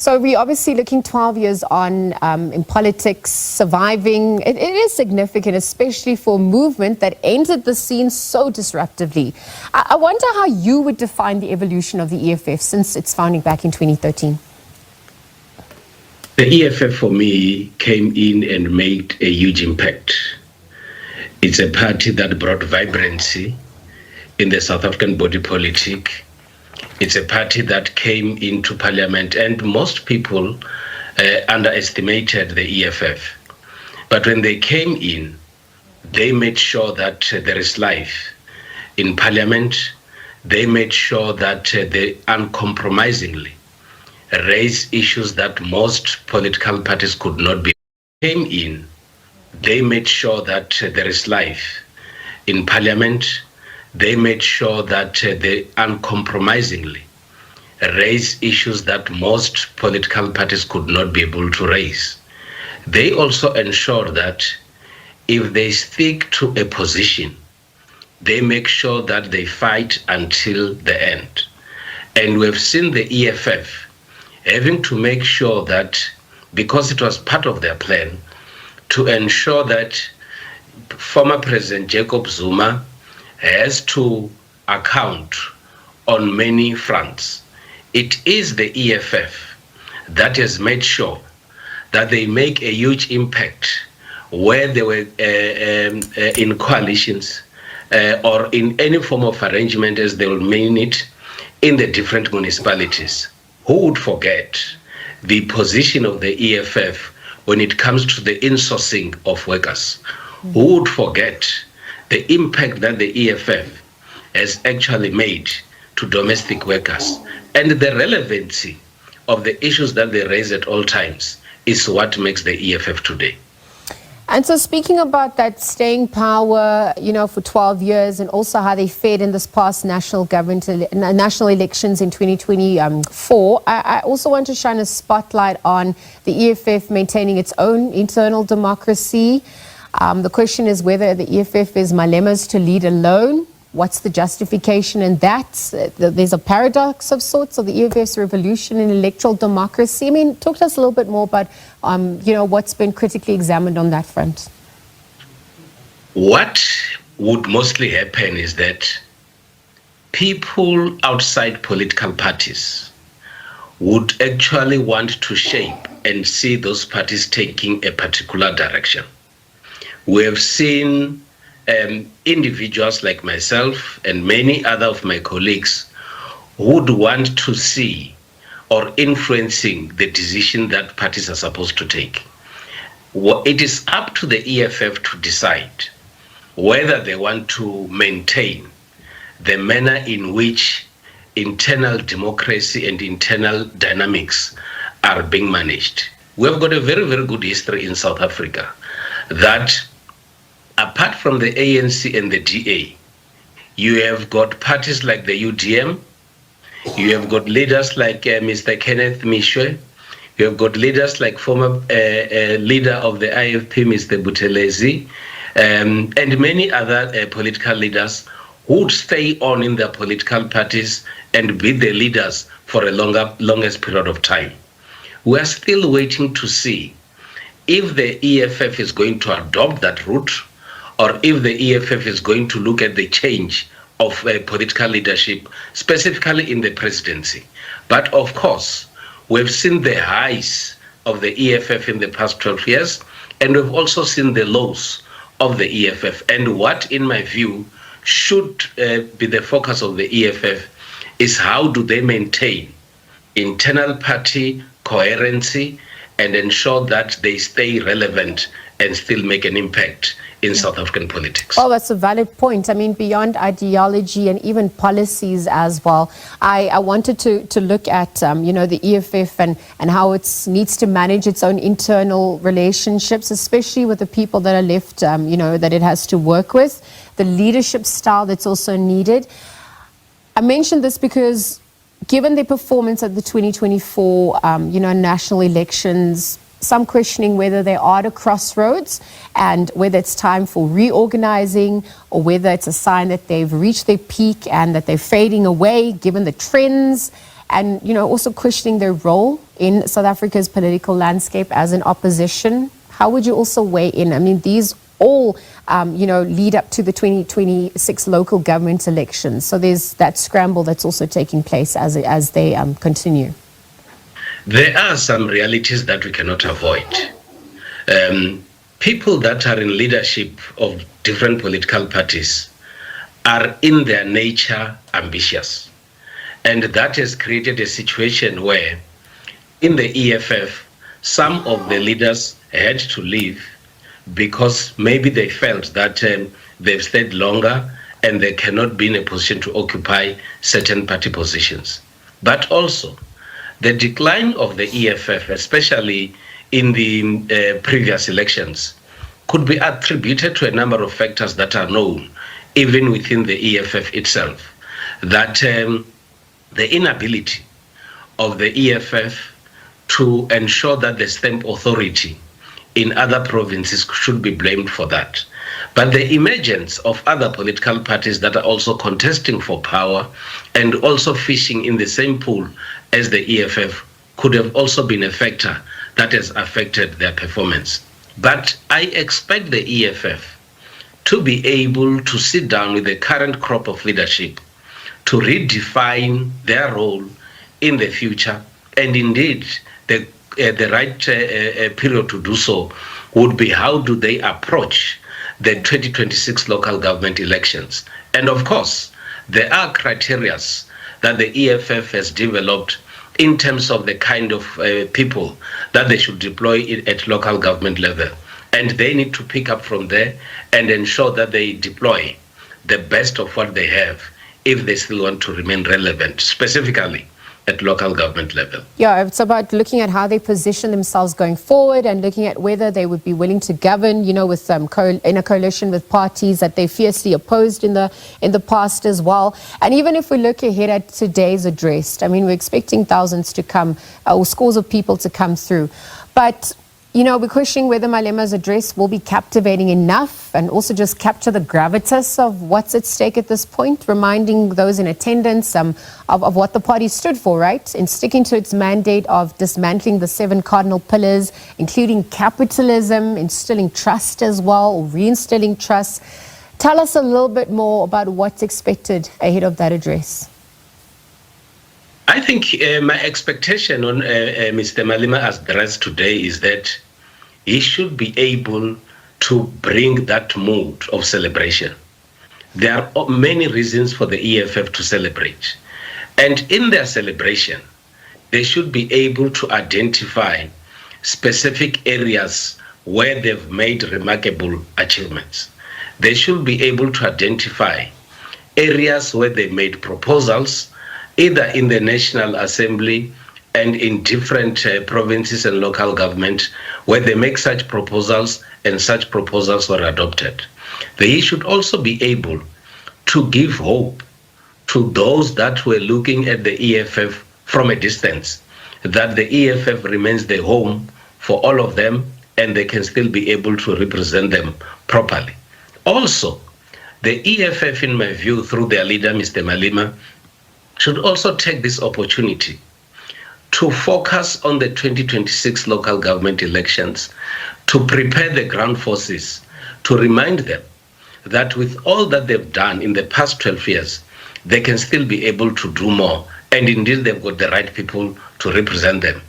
So we're obviously looking 12 years on in politics, surviving. It is significant, especially for a movement that entered the scene so disruptively. I wonder how you would define the evolution of the EFF since its founding back in 2013. The EFF for me came in and made a huge impact. It's a party that brought vibrancy in the South African body politic. It's a party that came into parliament, and most people underestimated the EFF. But when they came in, they made sure that there is life in parliament. They made sure that they uncompromisingly raise issues that most political parties could not be. Came in, they made sure that there is life in parliament. They made sure that they uncompromisingly raise issues that most political parties could not be able to raise. They also ensure that if they stick to a position, they make sure that they fight until the end. And we've seen the EFF having to make sure that, because it was part of their plan, to ensure that former President Jacob Zuma has to account on many fronts. It is the EFF that has made sure that they make a huge impact where they were in coalitions or in any form of arrangement, as they will mean it, in the different municipalities. Who would forget the position of the EFF when it comes to the insourcing of workers? Who would forget the impact that the EFF has actually made to domestic workers? And the relevancy of the issues that they raise at all times is what makes the EFF today. And so speaking about that staying power, for 12 years, and also how they fared in this past national elections in 2024, I also want to shine a spotlight on the EFF maintaining its own internal democracy. The question is whether the EFF is Malema's to lead alone. What's the justification in that? There's a paradox of sorts of the EFF's revolution in electoral democracy. I mean, talk to us a little bit more about, what's been critically examined on that front. What would mostly happen is that people outside political parties would actually want to shape and see those parties taking a particular direction. We have seen individuals like myself and many other of my colleagues would want to see or influencing the decision that parties are supposed to take. It is up to the EFF to decide whether they want to maintain the manner in which internal democracy and internal dynamics are being managed. We have got a very, very good history in South Africa that apart from the ANC and the DA, you have got parties like the UDM, you have got leaders like Mr. Kenneth Mishwe, you have got leaders like former leader of the IFP, Mr. Buthelezi, and many other political leaders who would stay on in their political parties and be the leaders for a longest period of time. We are still waiting to see if the EFF is going to adopt that route, or if the EFF is going to look at the change of political leadership, specifically in the presidency. But of course, we've seen the highs of the EFF in the past 12 years, and we've also seen the lows of the EFF. And what, in my view, should be the focus of the EFF is how do they maintain internal party coherency and ensure that they stay relevant and still make an impact in South African politics. Oh, that's a valid point. I mean, beyond ideology and even policies as well. I wanted to look at, the EFF and how it needs to manage its own internal relationships, especially with the people that are left, that it has to work with, the leadership style that's also needed. I mentioned this because given their performance at the 2024, national elections, some questioning whether they are at a crossroads and whether it's time for reorganizing or whether it's a sign that they've reached their peak and that they're fading away given the trends and, also questioning their role in South Africa's political landscape as an opposition. How would you also weigh in? I mean, these all, lead up to the 2026 local government elections. So there's that scramble that's also taking place as they continue. There are some realities that we cannot avoid. People that are in leadership of different political parties are in their nature ambitious. And that has created a situation where in the EFF, some of the leaders had to leave because maybe they felt that they've stayed longer and they cannot be in a position to occupy certain party positions. But also, the decline of the EFF, especially in the previous elections, could be attributed to a number of factors that are known, even within the EFF itself, that the inability of the EFF to ensure that the stamp authority in other provinces should be blamed for that. But the emergence of other political parties that are also contesting for power and also fishing in the same pool as the EFF could have also been a factor that has affected their performance. But I expect the EFF to be able to sit down with the current crop of leadership to redefine their role in the future, and indeed the right period to do so would be how do they approach the 2026 local government elections. And of course, there are criteria that the EFF has developed in terms of the kind of people that they should deploy at local government level. And they need to pick up from there and ensure that they deploy the best of what they have if they still want to remain relevant, specifically at local government level. Yeah, it's about looking at how they position themselves going forward and looking at whether they would be willing to govern, with in a coalition with parties that they fiercely opposed in the past as well. And even if we look ahead at today's address, I mean, we're expecting thousands to come, or scores of people to come through. But we're questioning whether Malema's address will be captivating enough and also just capture the gravitas of what's at stake at this point, reminding those in attendance of what the party stood for, right? In sticking to its mandate of dismantling the 7 cardinal pillars, including capitalism, instilling trust as well, or reinstilling trust. Tell us a little bit more about what's expected ahead of that address. I think my expectation on Mr. Malema's address today is that he should be able to bring that mood of celebration. There are many reasons for the EFF to celebrate. And in their celebration, they should be able to identify specific areas where they've made remarkable achievements. They should be able to identify areas where they made proposals, either in the National Assembly and in different provinces and local government, where they make such proposals and such proposals were adopted. They should also be able to give hope to those that were looking at the EFF from a distance, that the EFF remains the home for all of them and they can still be able to represent them properly. Also, the EFF, in my view, through their leader, Mr. Malema, should also take this opportunity to focus on the 2026 local government elections, to prepare the ground forces, to remind them that with all that they've done in the past 12 years, they can still be able to do more. And indeed, they've got the right people to represent them.